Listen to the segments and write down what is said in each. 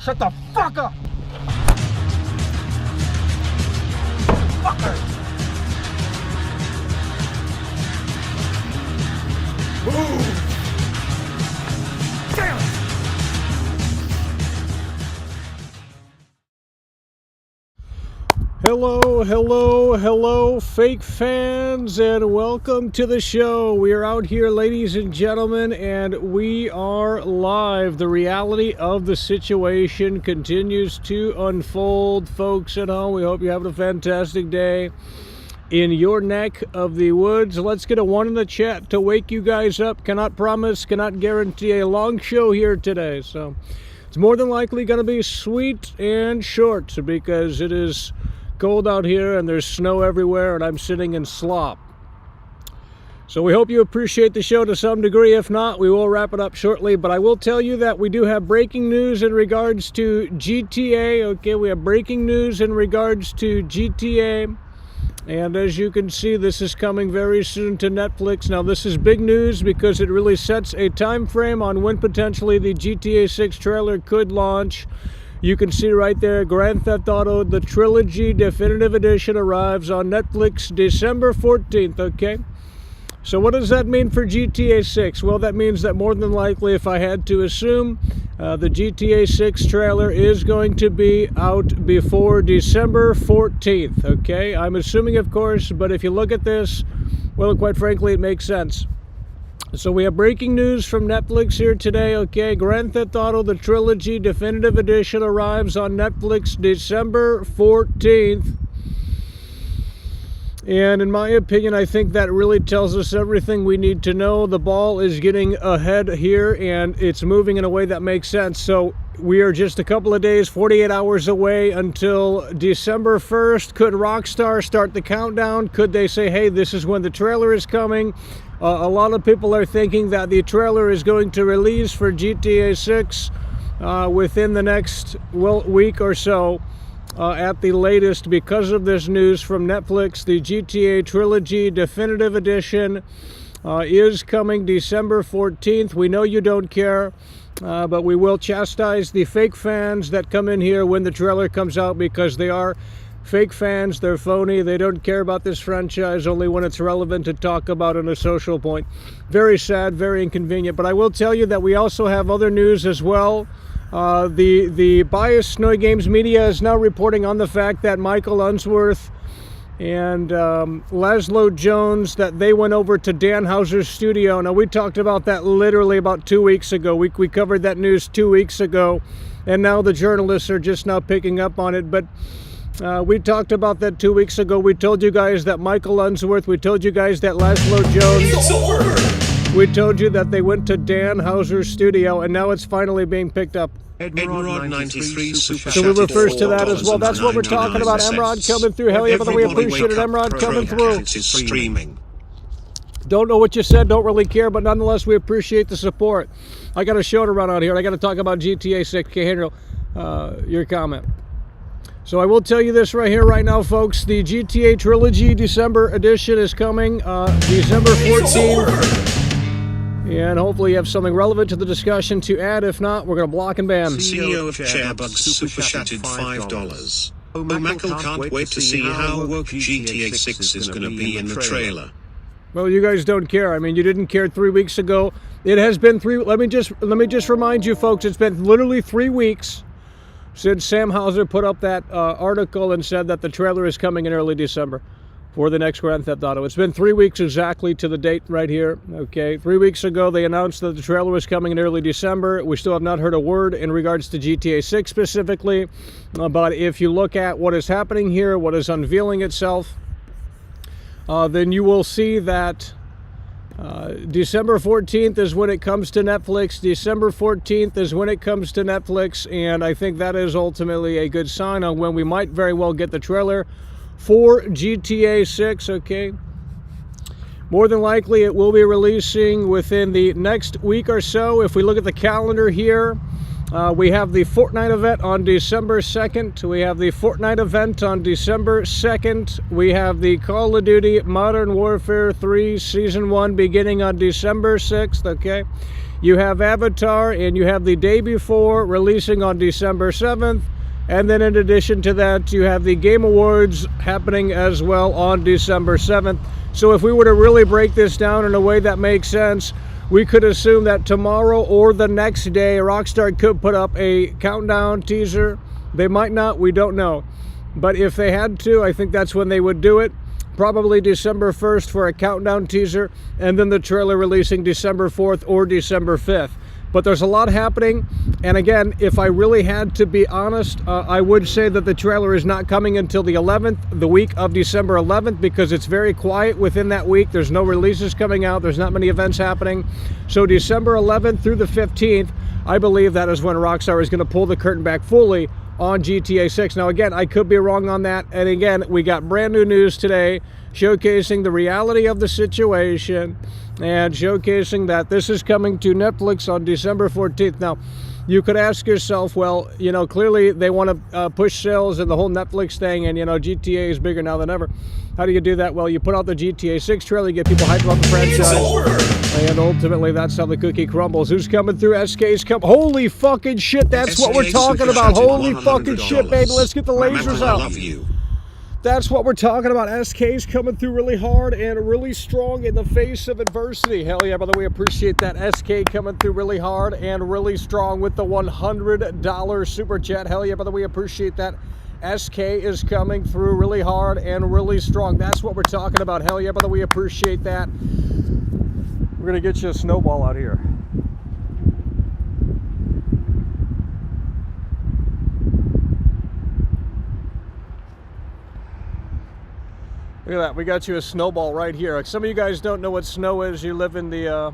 Shut the fuck up! Fucker! Move! Damn it! Hello, fake fans, and welcome to the show. We are out here, ladies and gentlemen, and we are live. The reality of the situation continues to unfold. Folks at home, we hope you're having a fantastic day in your neck of the woods. Let's get a one in the chat to wake you guys up. Cannot promise, cannot guarantee a long show here today. So it's more than likely going to be sweet and short because it is cold out here and there's snow everywhere and I'm sitting in slop. So we hope you appreciate the show to some degree. If not, we will wrap it up shortly. But I will tell you that we do have breaking news in regards to GTA. Okay, we have breaking news in regards to GTA. And as you can see, this is coming very soon to Netflix. Now, this is big news because it really sets a time frame on when potentially the GTA 6 trailer could launch. You can see right there, Grand Theft Auto, the Trilogy Definitive Edition arrives on Netflix December 14th, okay? So what does that mean for GTA 6? Well, that means that more than likely, if I had to assume, the GTA 6 trailer is going to be out before December 14th, okay? I'm assuming, of course, but if you look at this, well, quite frankly, it makes sense. So we have breaking news from Netflix here today, okay? Grand Theft Auto, the Trilogy Definitive Edition arrives on Netflix December 14th. And in my opinion, I think that really tells us everything we need to know. The ball is getting ahead here, and it's moving in a way that makes sense. So we are just a couple of days, 48 hours away until December 1st. Could Rockstar start the countdown? Could they say, hey, this is when the trailer is coming? A lot of people are thinking that the trailer is going to release for GTA 6 within the next week or so at the latest because of this news from Netflix. The GTA Trilogy Definitive Edition is coming December 14th. We know you don't care, but we will chastise the fake fans that come in here when the trailer comes out because they are fake fans. They're phony. They don't care about this franchise only when it's relevant to talk about on a social point. Very sad, very inconvenient. But I will tell you that we also have other news as well. The biased Snowy Games media is now reporting on the fact that Michael Unsworth and Laszlo Jones, that they went over to Dan Houser's studio. Now, we talked about that literally about 2 weeks ago. We covered that news 2 weeks ago, and now the journalists are just now picking up on it. But we talked about that 2 weeks ago. We told you guys that Michael Unsworth, we told you guys that Laszlo Jones, we told you that they went to Dan Houser's studio, and now it's finally being picked up. Edmrod 93 super So we refer to that as well. That's what we're talking about. Emrod coming through. Hell yeah, but we appreciate it. Emrod coming through. Streaming. Don't know what you said, don't really care, but nonetheless, we appreciate the support. I got a show to run out here, and I got to talk about GTA 6. Okay, Henry, your comment. So I will tell you this right here, right now, folks. The GTA Trilogy December edition is coming December 14th. And hopefully you have something relevant to the discussion to add. If not, we're going to block and ban. CEO of Chairbug super chatted $5. Michael can't wait to see how woke GTA 6 is going to be in the trailer. Well, you guys don't care. I mean, you didn't care 3 weeks ago. It has been let me just remind you, folks, it's been literally 3 weeks since Sam Houser put up that article and said that the trailer is coming in early December for the next Grand Theft Auto. It's been 3 weeks exactly to the date right here. Okay, 3 weeks ago they announced that the trailer was coming in early December. We still have not heard a word in regards to GTA 6 specifically, but if you look at what is happening here, what is unveiling itself, then you will see that December 14th is when it comes to Netflix. December 14th is when it comes to Netflix, and I think that is ultimately a good sign on when we might very well get the trailer for GTA 6, okay? More than likely, it will be releasing within the next week or so. If we look at the calendar here, We have the Fortnite event on December 2nd. We have the Fortnite event on December 2nd. We have the Call of Duty Modern Warfare 3 Season 1 beginning on December 6th, okay? You have Avatar, and you have the day before releasing on December 7th. And then in addition to that, you have the Game Awards happening as well on December 7th. So if we were to really break this down in a way that makes sense, we could assume that tomorrow or the next day, Rockstar could put up a countdown teaser. They might not, we don't know. But if they had to, I think that's when they would do it. Probably December 1st for a countdown teaser, and then the trailer releasing December 4th or December 5th. But there's a lot happening, and again, if I really had to be honest, I would say that the trailer is not coming until the 11th, the week of December 11th, because it's very quiet within that week. There's no releases coming out. There's not many events happening. So December 11th through the 15th, I believe that is when Rockstar is going to pull the curtain back fully on GTA 6. Now again, I could be wrong on that, and again, we got brand new news today showcasing the reality of the situation and showcasing that this is coming to Netflix on December 14th. Now, you could ask yourself, well, you know, clearly they want to push sales and the whole Netflix thing, and, you know, GTA is bigger now than ever. How do you do that? Well, you put out the GTA 6 trailer, you get people hyped about the franchise, and ultimately that's how the cookie crumbles. Who's coming through? SK's coming. Holy fucking shit, that's what we're talking about. Holy fucking shit, baby. Let's get the lasers out. I love you. That's what we're talking about. SK's coming through really hard and really strong in the face of adversity. Hell yeah, brother, we appreciate that. SK coming through really hard and really strong with the $100 super chat. Hell yeah, brother, we appreciate that. SK is coming through really hard and really strong. That's what we're talking about. Hell yeah, brother, we appreciate that. We're gonna get you a snowball out here. Look at that, we got you a snowball right here. Some of you guys don't know what snow is. You live in the,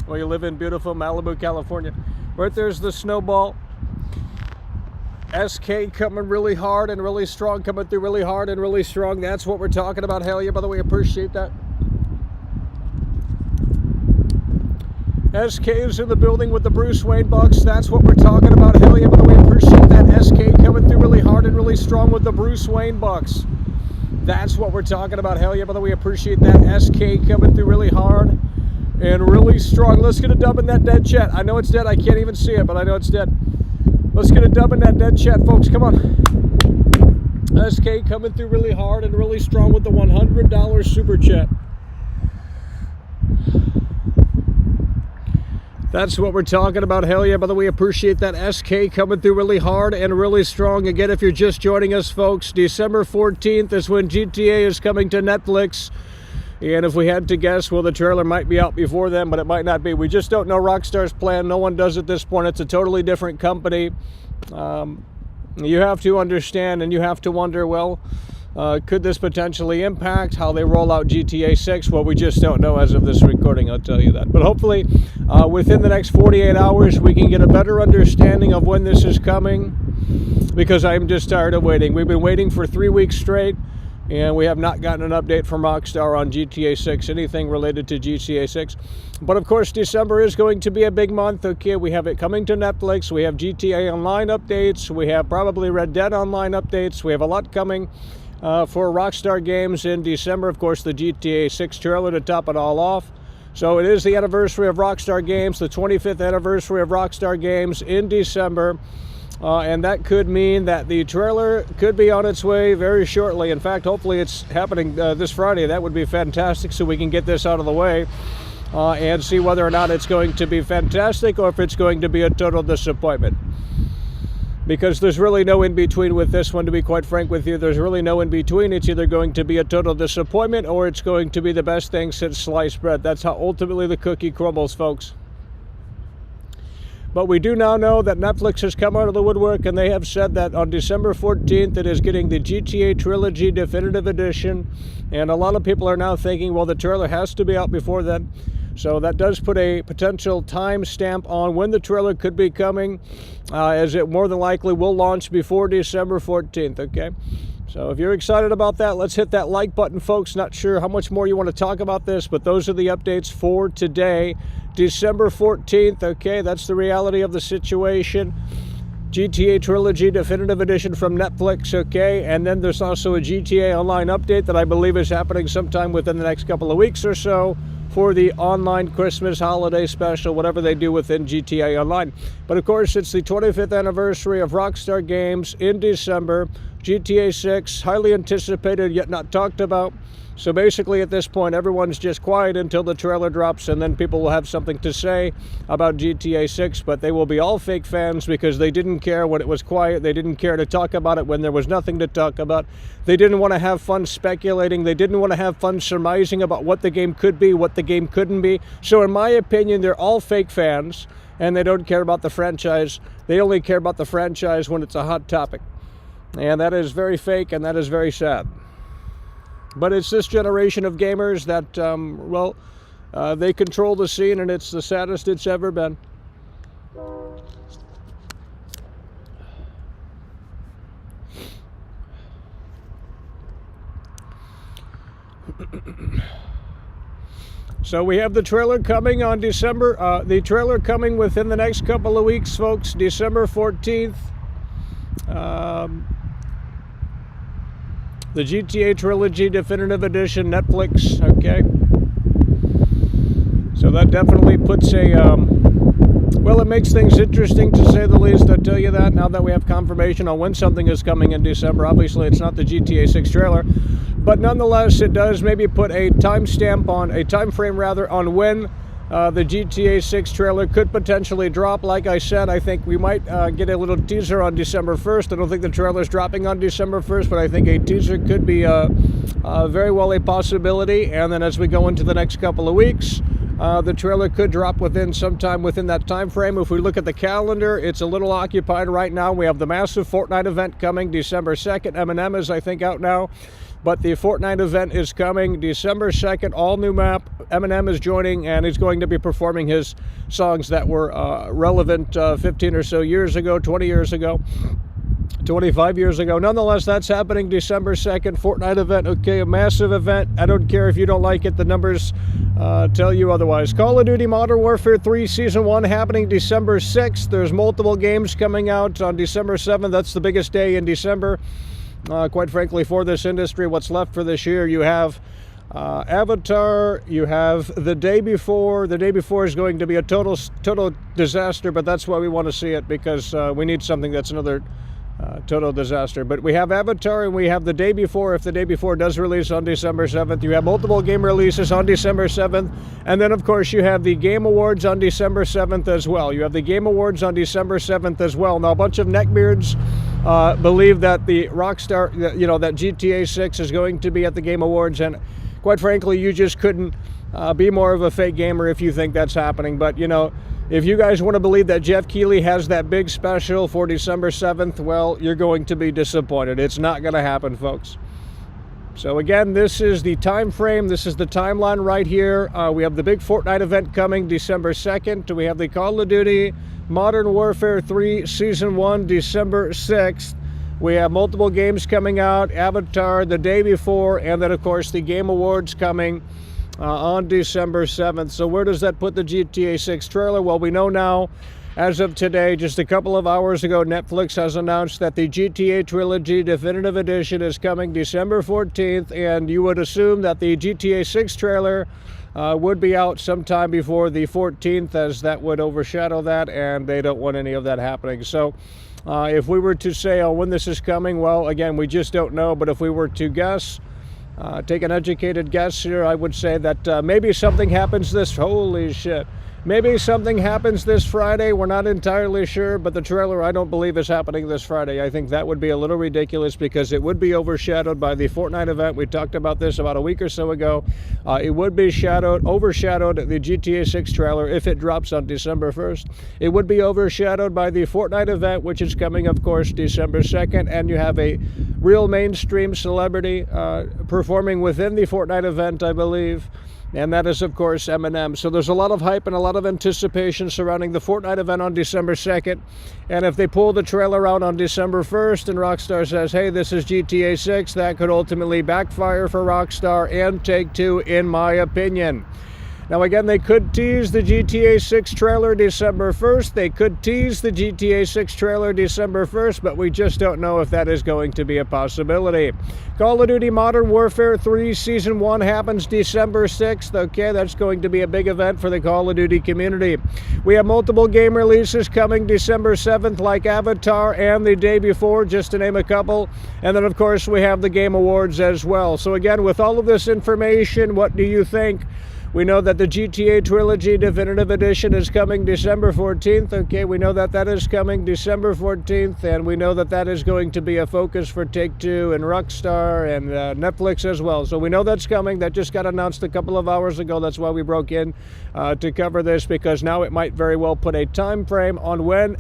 well, you live in beautiful Malibu, California. Right there's the snowball. SK coming really hard and really strong, coming through really hard and really strong. That's what we're talking about. Hell yeah, by the way, appreciate that. SK is in the building with the Bruce Wayne bucks. That's what we're talking about. Hell yeah, by the way, appreciate that. SK coming through really hard and really strong with the Bruce Wayne bucks. That's what we're talking about. Hell yeah, brother, we appreciate that. SK coming through really hard and really strong. Let's get a dub in that dead chat. I know it's dead. I can't even see it, but I know it's dead. Let's get a dub in that dead chat, folks. Come on. SK coming through really hard and really strong with the $100 super chat. That's what we're talking about. Hell yeah, brother, we appreciate that. SK coming through really hard and really strong. Again, if you're just joining us, folks, December 14th is when GTA is coming to Netflix. And if we had to guess, well, the trailer might be out before then, but it might not be. We just don't know Rockstar's plan. No one does at this point. It's a totally different company. You have to understand and you have to wonder, well, could this potentially impact how they roll out GTA 6? Well, we just don't know as of this recording, I'll tell you that. But hopefully, within the next 48 hours, we can get a better understanding of when this is coming, because I'm just tired of waiting. We've been waiting for 3 weeks straight, and we have not gotten an update from Rockstar on GTA 6, anything related to GTA 6. But of course, December is going to be a big month. Okay, we have it coming to Netflix. We have GTA Online updates. We have probably Red Dead Online updates. We have a lot coming for Rockstar Games in December. Of course, the GTA 6 trailer to top it all off. So it is the anniversary of Rockstar Games, the 25th anniversary of Rockstar Games in December. And that could mean that the trailer could be on its way very shortly. In fact, hopefully it's happening this Friday. That would be fantastic, so we can get this out of the way and see whether or not it's going to be fantastic or if it's going to be a total disappointment. Because there's really no in-between with this one, to be quite frank with you. There's really no in-between. It's either going to be a total disappointment or it's going to be the best thing since sliced bread. That's how ultimately the cookie crumbles, folks. But we do now know that Netflix has come out of the woodwork, and they have said that on December 14th it is getting the GTA Trilogy Definitive Edition. And a lot of people are now thinking, well, the trailer has to be out before then. So that does put a potential time stamp on when the trailer could be coming, as it more than likely will launch before December 14th, okay? So if you're excited about that, let's hit that like button, folks. Not sure how much more you want to talk about this, but those are the updates for today. December 14th, okay, that's the reality of the situation. GTA Trilogy Definitive Edition from Netflix, okay, and then there's also a GTA Online update that I believe is happening sometime within the next couple of weeks or so for the online Christmas holiday special, whatever they do within GTA Online. But of course, it's the 25th anniversary of Rockstar Games in December. GTA 6, highly anticipated yet not talked about. So basically at this point, everyone's just quiet until the trailer drops, and then people will have something to say about GTA 6, but they will be all fake fans because they didn't care when it was quiet. They didn't care to talk about it when there was nothing to talk about. They didn't want to have fun speculating. They didn't want to have fun surmising about what the game could be, what the game couldn't be. So in my opinion, they're all fake fans, and they don't care about the franchise. They only care about the franchise when it's a hot topic. And that is very fake, and that is very sad. But it's this generation of gamers that, they control the scene, and it's the saddest it's ever been. So we have the trailer coming on the trailer coming within the next couple of weeks, folks, December 14th. The GTA Trilogy Definitive Edition, Netflix, okay? So that definitely puts it makes things interesting to say the least, I'll tell you that, now that we have confirmation on when something is coming in December. Obviously, it's not the GTA 6 trailer, but nonetheless, it does maybe put a time frame on when the GTA 6 trailer could potentially drop. Like I said, I think we might get a little teaser on December 1st. I don't think the trailer's dropping on December 1st, but I think a teaser could be very well a possibility. And then as we go into the next couple of weeks, the trailer could drop sometime within that time frame. If we look at the calendar, it's a little occupied right now. We have the massive Fortnite event coming December 2nd. Eminem is, I think, out now. But the Fortnite event is coming December 2nd, all new map. Eminem is joining, and he's going to be performing his songs that were relevant 15 or so years ago, 20 years ago, 25 years ago. Nonetheless, that's happening December 2nd, Fortnite event. Okay, a massive event. I don't care if you don't like it. The numbers tell you otherwise. Call of Duty Modern Warfare 3 Season 1 happening December 6th. There's multiple games coming out on December 7th. That's the biggest day in December. Quite frankly, for this industry, what's left for this year, you have Avatar, you have the day before. The day before is going to be a total disaster, but that's why we want to see it, because we need something that's another total disaster. But we have Avatar, and we have the day before. If the day before does release on December 7th, you have multiple game releases on December 7th. And then, of course, you have the Game Awards on December 7th as well. You have the Game Awards on December 7th as well. Now, a bunch of neckbeards believe that the Rockstar, that GTA 6 is going to be at the Game Awards. And quite frankly, you just couldn't be more of a fake gamer if you think that's happening. But, if you guys want to believe that Jeff Keighley has that big special for December 7th, well, you're going to be disappointed. It's not going to happen, folks. So again, this is the time frame. This is the timeline right here. We have the big Fortnite event coming December 2nd. We have the Call of Duty Modern Warfare 3 Season 1 December 6th. We have multiple games coming out, Avatar the day before, and then, of course, the Game Awards coming on December 7th. So where does that put the GTA 6 trailer? Well, we know now, as of today, just a couple of hours ago, Netflix has announced that the GTA Trilogy Definitive Edition is coming December 14th, and you would assume that the GTA 6 trailer would be out sometime before the 14th, as that would overshadow that, and they don't want any of that happening. So if we were to say, when this is coming, well, again, we just don't know. But if we were to guess, take an educated guess here, I would say that maybe something happens maybe something happens this Friday. We're not entirely sure, but the trailer, I don't believe, is happening this Friday. I think that would be a little ridiculous, because it would be overshadowed by the Fortnite event. We talked about this about a week or so ago. It would be overshadowed the GTA 6 trailer if it drops on December 1st. It would be overshadowed by the Fortnite event, which is coming, of course, December 2nd, and you have a real mainstream celebrity performing within the Fortnite event, I believe. And that is, of course, Eminem. So there's a lot of hype and a lot of anticipation surrounding the Fortnite event on December 2nd. And if they pull the trailer out on December 1st and Rockstar says, hey, this is GTA 6, that could ultimately backfire for Rockstar and Take-Two, in my opinion. Now again, they could tease the GTA 6 trailer December 1st. They could tease the GTA 6 trailer December 1st, but we just don't know if that is going to be a possibility. Call of Duty Modern Warfare 3 Season 1 happens December 6th. Okay, that's going to be a big event for the Call of Duty community. We have multiple game releases coming December 7th, like Avatar and the day before, just to name a couple. And then, of course, we have the Game Awards as well. So again, with all of this information, what do you think? We know that the GTA Trilogy Definitive Edition is coming December 14th. Okay, we know that that is coming December 14th, and we know that that is going to be a focus for Take-Two and Rockstar and Netflix as well. So we know that's coming. That just got announced a couple of hours ago. That's why we broke in to cover this, because now it might very well put a time frame on when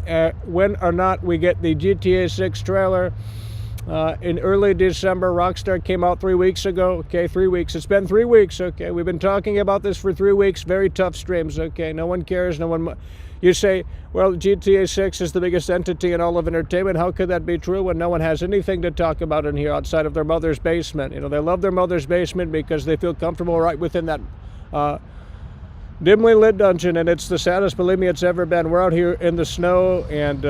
or not we get the GTA 6 trailer. In early December. Rockstar came out 3 weeks ago. Okay, 3 weeks. It's been 3 weeks. Okay, we've been talking about this for 3 weeks. Very tough streams. Okay, no one cares. No one. You say, well, GTA 6 is the biggest entity in all of entertainment. How could that be true when no one has anything to talk about in here outside of their mother's basement? You know, they love their mother's basement because they feel comfortable right within that dimly lit dungeon, and it's the saddest, believe me, it's ever been. We're out here in the snow, and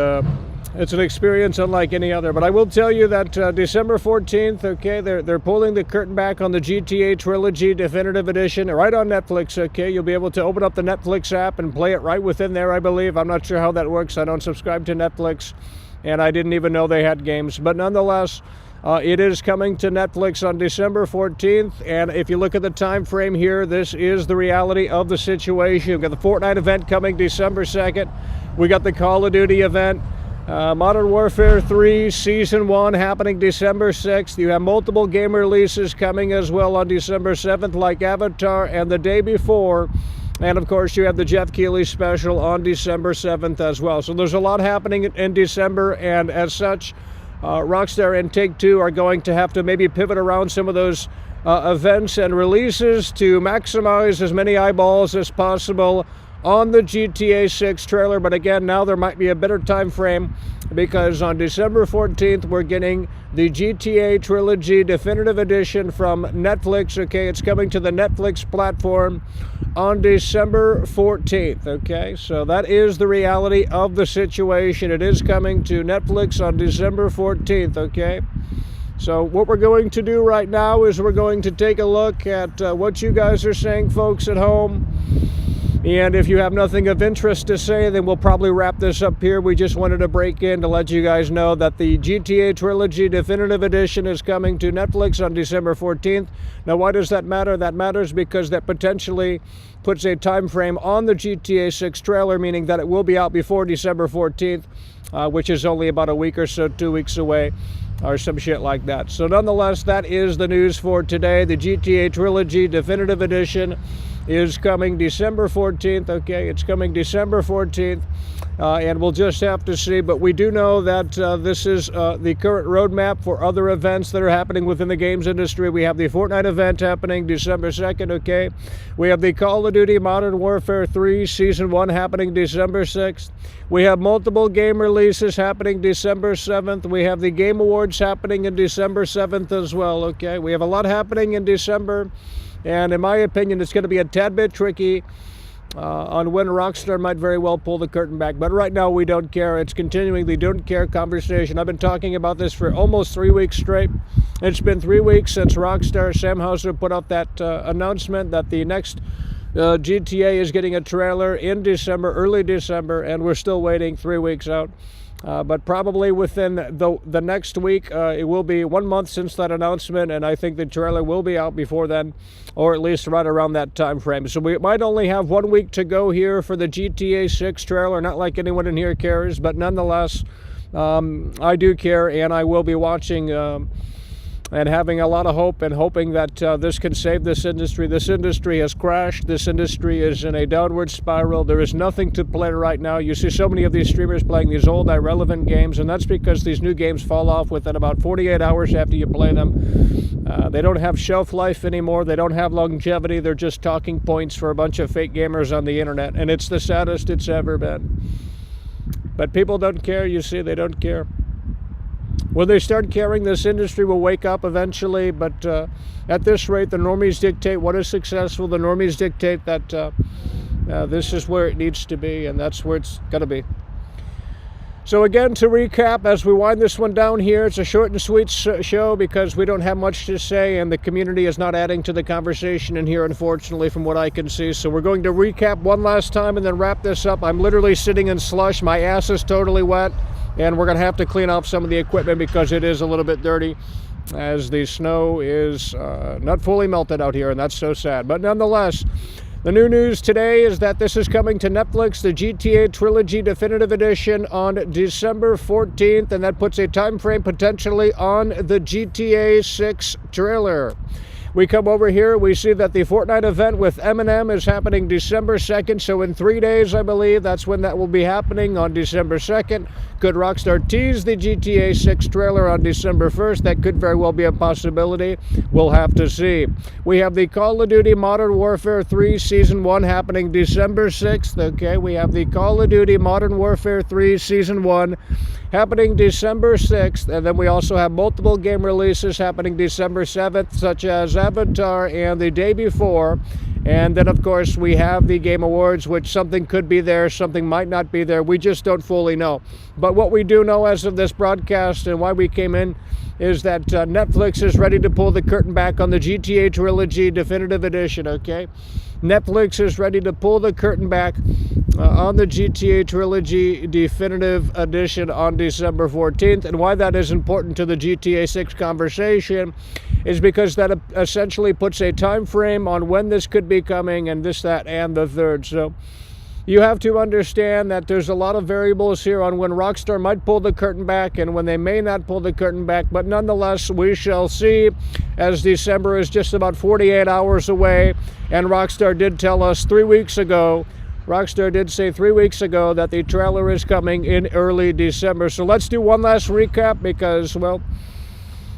it's an experience unlike any other. But I will tell you that December 14th, okay, they're pulling the curtain back on the GTA Trilogy Definitive Edition right on Netflix, okay? You'll be able to open up the Netflix app and play it right within there, I believe. I'm not sure how that works. I don't subscribe to Netflix, and I didn't even know they had games. But nonetheless, it is coming to Netflix on December 14th, and if you look at the time frame here, this is the reality of the situation. We've got the Fortnite event coming December 2nd. We got the Call of Duty event. Modern Warfare 3 Season 1 happening December 6th. You have multiple game releases coming as well on December 7th, like Avatar and the day before. And of course, you have the Jeff Keighley special on December 7th as well. So there's a lot happening in December, and as such, Rockstar and Take-Two are going to have to maybe pivot around some of those events and releases to maximize as many eyeballs as possible on the GTA 6 trailer. But again, now there might be a better time frame, because on December 14th we're getting the GTA Trilogy Definitive Edition from Netflix. Okay, it's coming to the Netflix platform on December 14th. Okay, so that is the reality of the situation. It is coming to Netflix on December 14th. Okay, so what we're going to do right now is we're going to take a look at what you guys are saying, folks at home. And if you have nothing of interest to say, then we'll probably wrap this up here. We just wanted to break in to let you guys know that the GTA Trilogy Definitive Edition is coming to Netflix on December 14th. Now, why does that matter? That matters because that potentially puts a time frame on the GTA 6 trailer, meaning that it will be out before December 14th, which is only about a week or so, 2 weeks away, or some shit like that. So nonetheless, that is the news for today. The GTA Trilogy Definitive Edition is coming December 14th. Okay, it's coming December 14th, and we'll just have to see. But we do know that this is the current roadmap for other events that are happening within the games industry. We have the Fortnite event happening December 2nd. Okay, we have the Call of Duty Modern Warfare 3 Season 1 happening December 6th. We have multiple game releases happening December 7th. We have the Game Awards happening in December 7th as well. Okay, we have a lot happening in December. And in my opinion, it's going to be a tad bit tricky on when Rockstar might very well pull the curtain back. But right now, we don't care. It's continuing the don't care conversation. I've been talking about this for almost 3 weeks straight. It's been 3 weeks since Rockstar, Sam Houser, put out that announcement that the next GTA is getting a trailer in December, early December, and we're still waiting 3 weeks out. But probably within the next week, it will be 1 month since that announcement, and I think the trailer will be out before then, or at least right around that time frame. So we might only have 1 week to go here for the GTA 6 trailer, not like anyone in here cares, but nonetheless, I do care, and I will be watching and having a lot of hope and hoping that this can save this industry. This industry has crashed. This industry is in a downward spiral. There is nothing to play right now. You see so many of these streamers playing these old, irrelevant games, and that's because these new games fall off within about 48 hours after you play them. They don't have shelf life anymore. They don't have longevity. They're just talking points for a bunch of fake gamers on the internet, and it's the saddest it's ever been. But people don't care. You see, they don't care. When they start caring, this industry will wake up eventually, but at this rate, the normies dictate what is successful. The normies dictate that this is where it needs to be, and that's where it's going to be. So again, to recap, as we wind this one down here, it's a short and sweet show because we don't have much to say, and the community is not adding to the conversation in here, unfortunately, from what I can see. So we're going to recap one last time and then wrap this up. I'm literally sitting in slush. My ass is totally wet, and we're going to have to clean off some of the equipment because it is a little bit dirty, as the snow is not fully melted out here, and that's so sad. But nonetheless, the new news today is that this is coming to Netflix, the GTA Trilogy Definitive Edition, on December 14th, and that puts a time frame potentially on the GTA 6 trailer. We come over here, we see that the Fortnite event with Eminem is happening December 2nd, so in 3 days, I believe, that's when that will be happening, on December 2nd. Could Rockstar tease the GTA 6 trailer on December 1st? That could very well be a possibility. We'll have to see. We have the Call of Duty Modern Warfare 3 Season 1 happening December 6th, okay? We have the Call of Duty Modern Warfare 3 Season 1 happening December 6th, and then we also have multiple game releases happening December 7th, such as Avatar and the day before. And then, of course, we have the Game Awards, which something could be there, something might not be there. We just don't fully know. But what we do know as of this broadcast and why we came in is that Netflix is ready to pull the curtain back on the GTA Trilogy Definitive Edition, okay? Netflix is ready to pull the curtain back on the GTA Trilogy Definitive Edition on December 14th. And why that is important to the GTA 6 conversation is because that essentially puts a time frame on when this could be coming, and this, that, and the third. So you have to understand that there's a lot of variables here on when Rockstar might pull the curtain back and when they may not pull the curtain back. But nonetheless, we shall see, as December is just about 48 hours away. And Rockstar did tell us 3 weeks ago, Rockstar did say 3 weeks ago that the trailer is coming in early December. So let's do one last recap because, well,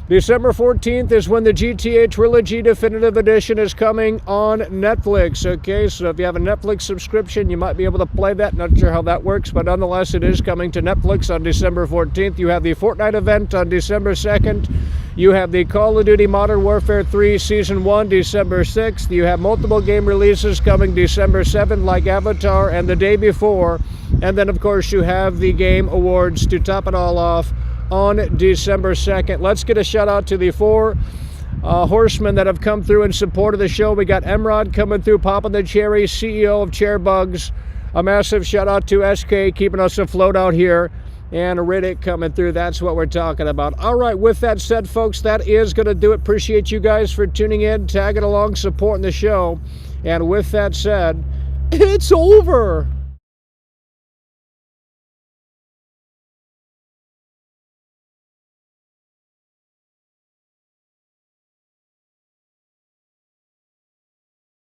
December 14th is when the GTA Trilogy Definitive Edition is coming on Netflix, okay? So if you have a Netflix subscription, you might be able to play that. Not sure how that works, but nonetheless, it is coming to Netflix on December 14th. You have the Fortnite event on December 2nd. You have the Call of Duty Modern Warfare 3 Season 1 December 6th. You have multiple game releases coming December 7th, like Avatar and the day before. And then, of course, you have the Game Awards to top it all off on December 2nd. Let's get a shout out to the 4 horsemen that have come through in support of the show. We got Emrod coming through, popping the cherry, CEO of Chairbugs. A massive shout out to SK keeping us afloat out here. And Riddick coming through. That's what we're talking about. All right, with that said, folks, that is going to do it. Appreciate you guys for tuning in, tagging along, supporting the show. And with that said, it's over.